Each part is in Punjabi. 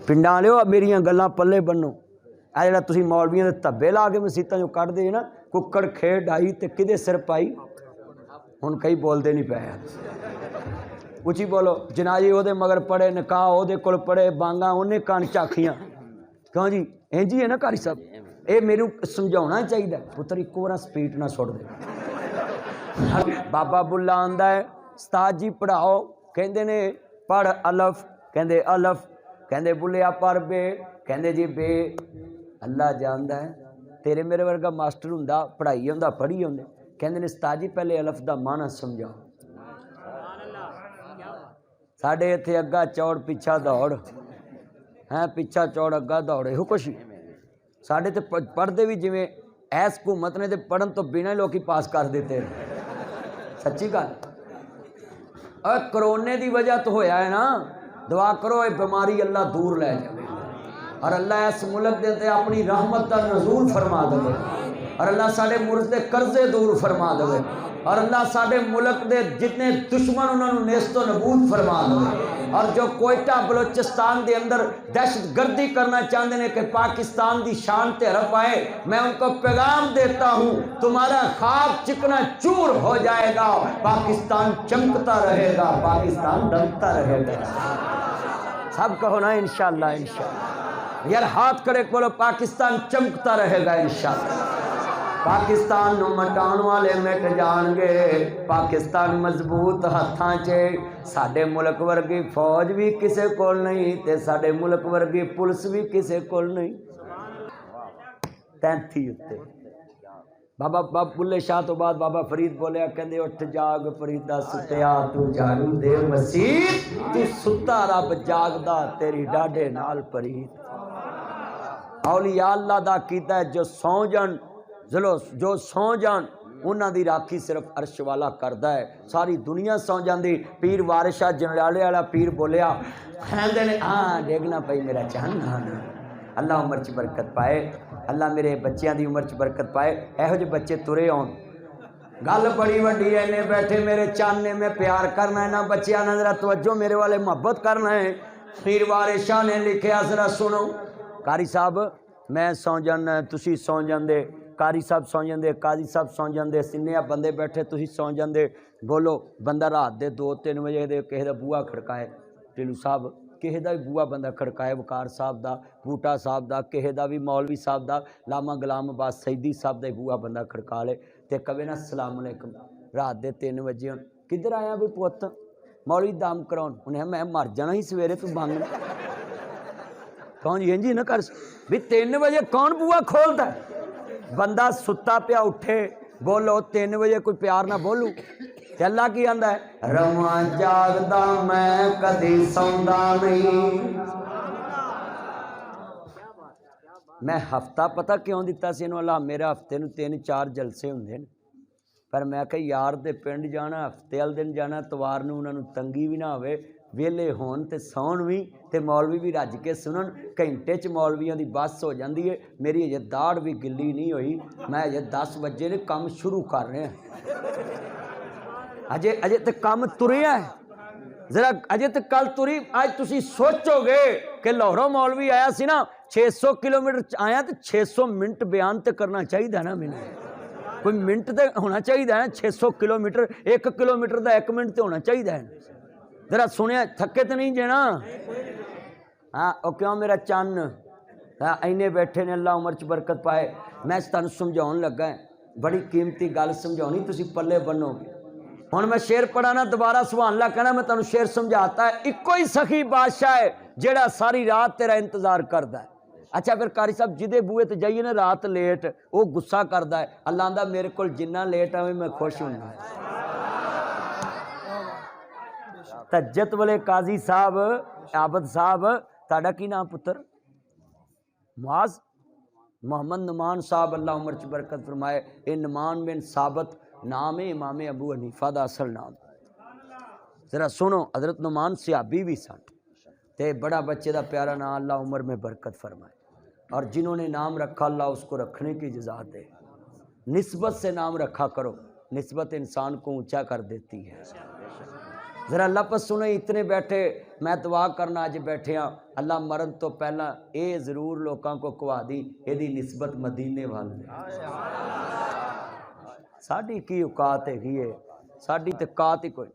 ਪਿੰਡਾਂ ਵਾਲਿਓ ਮੇਰੀਆਂ ਗੱਲਾਂ ਪੱਲੇ ਬੰਨੋ। ਆ ਜਿਹੜਾ ਤੁਸੀਂ ਮੌਲਵੀਆਂ ਦੇ ਧੱਬੇ ਲਾ ਕੇ ਮਸੀਤਾਂ 'ਚੋਂ ਕੱਢਦੇ ਨਾ, ਕੁੱਕੜ ਖੇਡ ਆਈ ਤੇ ਕਿਹਦੇ ਸਿਰ ਪਾਈ। ਹੁਣ ਕਈ ਬੋਲਦੇ ਨਹੀਂ ਪਏ, ਉੱਚੀ ਬੋਲੋ। ਜਨਾਜ਼ੇ ਉਹਦੇ ਮਗਰ ਪੜੇ, ਨਿਕਾਹ ਉਹਦੇ ਕੋਲ ਪੜੇ, ਬਾਂਗਾ ਉਹਨੇ ਕੰਨ ਝਾਕੀਆਂ। ਕਿਉਂ ਜੀ? ਇੰਝ ਹੀ ਹੈ ਨਾ ਕਾਰੀ ਸਾਹਿਬ। ਇਹ ਮੈਨੂੰ ਸਮਝਾਉਣਾ ਚਾਹੀਦਾ ਪੁੱਤਰ, ਇੱਕੋ ਵਾਰ ਸਪੀਡ ਨਾ ਸੁੱਟ ਦੇ। ਬਾਬਾ ਬੁੱਲਾ ਆਂਦਾ ਹੈ, ਉਸਤਾਦ ਜੀ ਪੜ੍ਹਾਓ। ਕਹਿੰਦੇ ਨੇ ਪੜ੍ਹ ਅਲਫ, ਕਹਿੰਦੇ ਅਲਫ, ਕਹਿੰਦੇ ਬੁੱਲਿਆ ਪਰ ਬੇ, ਕਹਿੰਦੇ ਜੀ ਬੇ। ਅੱਲਾ ਜਾਣਦਾ ਹੈ ਤੇਰੇ ਮੇਰੇ ਵਰਗਾ ਮਾਸਟਰ ਹੁੰਦਾ, ਪੜ੍ਹਾਈ ਹੁੰਦਾ, ਪੜ੍ਹੀ ਹੁੰਦੇ। ਕਹਿੰਦੇ ਨੇ ਉਸਤਾਦ ਜੀ ਪਹਿਲੇ ਅਲਫ ਦਾ ਮਾਣਾ ਸਮਝਾਓ। ਸਾਡੇ ਇੱਥੇ ਅੱਗਾ ਚੌੜ ਪਿੱਛਾ ਦੌੜ ਹੈ, ਪਿੱਛਾ ਚੌੜ ਅੱਗਾ ਦੌੜ, ਇਹੋ ਕੁਛ ਹੀ ਸਾਡੇ ਤੇ ਪੜ੍ਹਦੇ ਵੀ ਜਿਵੇਂ ਐਸ ਹਕੂਮਤ ਨੇ ਤੇ ਪੜ੍ਹਨ ਤੋਂ ਬਿਨਾਂ ਲੋਕੀ ਪਾਸ ਕਰ ਦਿੱਤੇ। ਸੱਚੀ ਗੱਲ। ਔਰ ਕਰੋਨੇ ਦੀ ਵਜ੍ਹਾ ਤੋਂ ਹੋਇਆ ਹੈ ਨਾ। ਦੁਆ ਕਰੋ ਇਹ ਬਿਮਾਰੀ ਅੱਲਾ ਦੂਰ ਲੈ ਜਾਵੇ, اور اللہ اس ملک دے اپنی رحمت کا نزول فرما دے، اور اللہ ساڑے ملک دے قرضے دور فرما دے، اور اللہ ساڑے ملک دے جتنے دشمن انہوں نے نیست و نبود فرما دے، اور جو کوئٹہ بلوچستان دے اندر دہشت گردی کرنا چاہتے ہیں کہ پاکستان دی شان تے حرف آئے، میں ان کو پیغام دیتا ہوں تمہارا خواب چکنا چور ہو جائے گا، پاکستان چمکتا رہے گا، پاکستان دمتا رہے گا۔ سب کہو نا انشاءاللہ انشاءاللہ، یار ہاتھ کرے بولو پاکستان چمکتا رہے گا انشاءاللہ۔ پاکستان نو مٹان والے مٹ جان گے، پاکستان مضبوط ہتھاں چے، ساڑے ملک ورگی فوج بھی کسے کول نہیں تے ساڑے ملک ورگی پولیس بھی کسے کول نہیں۔ تینتھی ہوتے بابا بلے شاہ تو بعد بابا فرید بولیا کہندے اٹھ جاگ فریدہ ستیا تو جاگو دے مسیح، تو ستا رب جاگدا تیری ڈاڈے نال پرید۔ اولیاء اللہ دا کیتا ہے جو سو جان، جو سو جان انہاں دی راکھی صرف عرش والا کردہ ہے، ساری دنیا سو جان دی۔ پیر وارث شاہ جنرالے والا پیر بولیا کہندے نے ہاں ڈیگنا پئی میرا چاہنا، اللہ عمر چ برکت پائے، اللہ میرے بچیاں دی عمر چ برکت پائے، ایہو جے بچے ترے آن۔ گل بڑی وڈی ہے، نے بیٹھے میرے چانے میں پیار کرنا ہے نا بچیاں نے ذرا توجہ میرے والے محبت کرنا ہے۔ پیر وارث شاہ نے لکھیا ذرا سنو، قاری صاحب میں سو جانا تسی سو جاندے، قاری صاحب سو جاندے، قاضی صاحب سو جاندے، سنیا بندے بیٹھے تسی سو جاندے، بولو بندہ رات دے 2-3 بجے دے کہے دا بوا کھڑکائے، ٹیلو صاحب کہے دا بھی بوا بندہ کھڑکائے، وقار صاحب دا، بوٹا صاحب دا، کہے دا بھی مولوی صاحب دا، لاما غلام عباس سیدی صاحب دا بوا بندہ کھڑکا لے تے کہے نا السلام علیکم، رات دے 3 بجے کدھر آیا بھی پوت؟ مولوی دام کراؤن، انہیں میں مر جانا ہی سویرے تو بانگنا کون جی نہ کر بھی 3 بجے کون بوا کھولتا ہے؟ بندہ ستا پیا اٹھے، بولو 3 بجے کوئی پیار نہ بولو کہ اللہ کی آندہ ہے رواں جاگدا میں کدی سوندا نہیں۔ میں ہفتہ پتہ کیوں دیتا سی انہوں اللہ میرا ہفتے نو 3-4 جلسے ہوندے نے، پر میں کہ یار دے پنڈ جانا ہفتے وال دن جانا توار نو انہوں تنگی بھی نہ ہوئے، ویلے ہون تے سون بھی تے مولوی بھی رج کے سنن، گھنٹے چ مولویاں دی بس ہو جاندی ہے۔ میری اجے داڑھ بھی گلی نہیں ہوئی، میں اجے 10 بجے نے کام شروع کر رہے ہیں، اجے تے کام تریا ہے، ذرا اجے تے کل تری۔ آج تسی سوچو گے کہ لاہوروں مولوی آیا سی نا 600 کلومیٹر آیا تے 600 منٹ بیان تے کرنا چاہیے نا، میں کوئی منٹ تے ہونا چاہیے نا، 600 کلومیٹر 1 کلومیٹر دا 1 منٹ تے ہونا چاہیے نا، ذرا سنیا تھکے تو نہیں جینا۔ ہاں او کیوں میرا چن اینے بیٹھے نے، اللہ عمر چ برکت پائے۔ میں تانوں سمجھاؤن لگا ہے، بڑی قیمتی گل سمجھاؤنی، تسی پلے بنو گے۔ ہن میں شعر پڑھانا دوبارہ سبحان اللہ کہنا، میں تانوں شعر سمجھاتا ہے۔ اکو ہی سخی بادشاہ ہے جیڑا ساری رات تیرا انتظار کردا ہے۔ اچھا پھر قاری صاحب جدے بوئے تے جائیے نا رات لیٹ، وہ غصہ کردا ہے، اللہ آندا میرے کول جنہ لیٹ آویں میں خوش ہوں۔ تجت والے قاضی صاحب عابد صاحب تاڑا کی نام پتر؟ معاذ محمد نعمان صاحب اللہ عمر چ برکت فرمائے۔ اے نعمان بن ثابت نام ہے امام ابو حنیفہ دا اصل نام۔ ذرا سنو، حضرت نعمان صحابی بھی سن تے بڑا بچے دا پیارا نام، اللہ عمر میں برکت فرمائے، اور جنہوں نے نام رکھا اللہ اس کو رکھنے کی جزا دے۔ نسبت سے نام رکھا کرو، نسبت انسان کو اونچا کر دیتی ہے۔ ذرا لفظ سنو اتنے بیٹھے میں دعا کرنا اج بیٹھے ہاں اللہ مرن تو پہلا اے ضرور لوکاں کو کہوا دی ایدی نسبت مدینے وال ساڈی کی اوقات ہے ساڈی تے کات ہی کوئی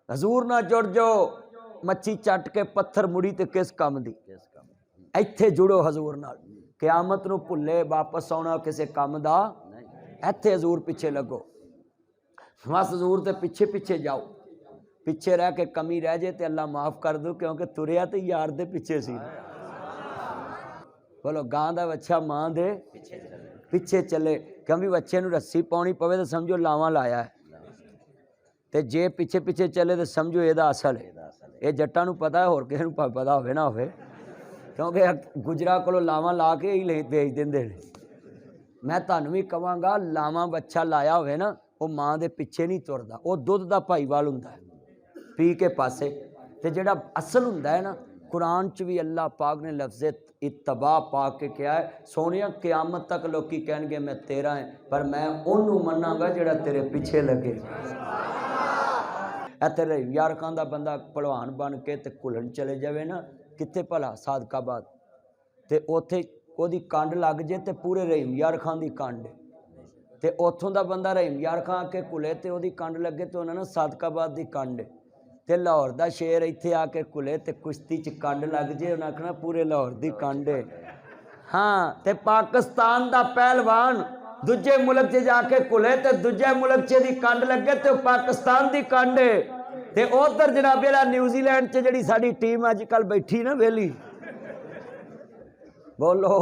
حضور نہ جڑ جو مچھی چٹ کے پتھر مڑی تے کس کام دی ایتھے جڑو حضور نال قیامت نو بھلے واپس آنا کسے کام دا ایتھے حضور پیچھے لگو بس حضور تے پیچھے پیچھے جاؤ پیچھے رہ کے کمی رہ جائے تے اللہ معاف کر دو کیونکہ تریا تے یار دے پیچھے سی بولو گاں دا بچہ ماں دے پیچھے چلے کیونکہ بچے نو رسی پاؤنی پوے تو سمجھو لاواں لایا ہے تے جے پیچھے پیچھے چلے تو سمجھو یہ دا اصل ہے یہ جٹاں نو پتہ ہے اور کسے نو پتہ ہوئے نہ ہوئے کیونکہ گجرا کو لاواں لا کے ہی بھیج دیں میں تانوں بھی کہاں گا لاواں بچہ لایا ہوئے نا وہ ماں دے پیچھے نہیں تردا وہ دودھ دا بھائی وال ہوندا ہے پی کے پاسے تے جڑا اصل ہوندا ہے نا قرآن چ بھی اللہ پاک نے لفظ اتباع پا کے کیا ہے سونیا قیامت تک لوکی کہن گے میں تیرا ہے پر میں انہوں مناں گا جڑا تیرے پیچھے لگے اے تیرے یارکاں دا بندہ پہلوان بن کے تے کھلن چلے جاوے نا کتے بھلا صادقہ آباد تے اوتھے او دی کانڈ لگ جے تے پورے رحیم یار خان دی کانڈ تے اوتھوں دا بندہ رحیم یار خان کے کلے تے او دی کانڈ لگے تے انہاں نے صادقہ آباد دی کانڈ تے لاہور دا شیر ایتھے آ کے کلے تے کشتی چ کانڈ لگ جے انہاں آکھنا پورے لاہور دی کانڈ ہاں تے پاکستان دا پہلوان دوجے ملک چ جا کے کلے تے دوجے ملک چ دی کانڈ لگے تے پاکستان دی کانڈ تے ادھر جناب نیوزی لینڈ چ جڑی ساری ٹیم اج کل بیٹھی نا ویلی بولو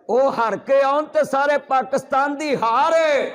او ہر کے آن تے سارے پاکستان دی ہار ہے